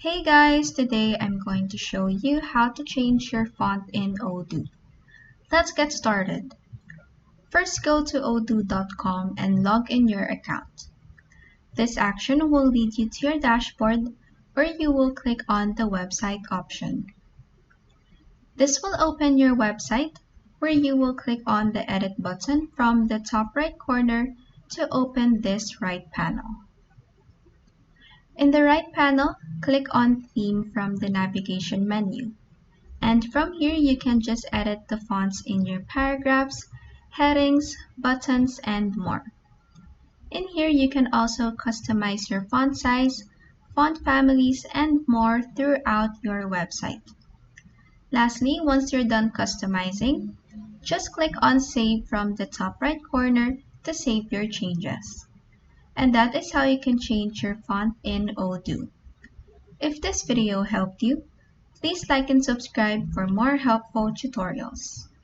Hey guys, today I'm going to show you how to change your font in Odoo. Let's get started. First go to odoo.com and log in your account. This action will lead you to your dashboard where you will click on the website option. This will open your website where you will click on the edit button from the top right corner to open this right panel. In the right panel, click on Theme from the navigation menu. And from here, you can just edit the fonts in your paragraphs, headings, buttons, and more. In here, you can also customize your font size, font families, and more throughout your website. Lastly, once you're done customizing, just click on Save from the top right corner to save your changes. And that is how you can change your font in Odoo. If this video helped you, please like and subscribe for more helpful tutorials.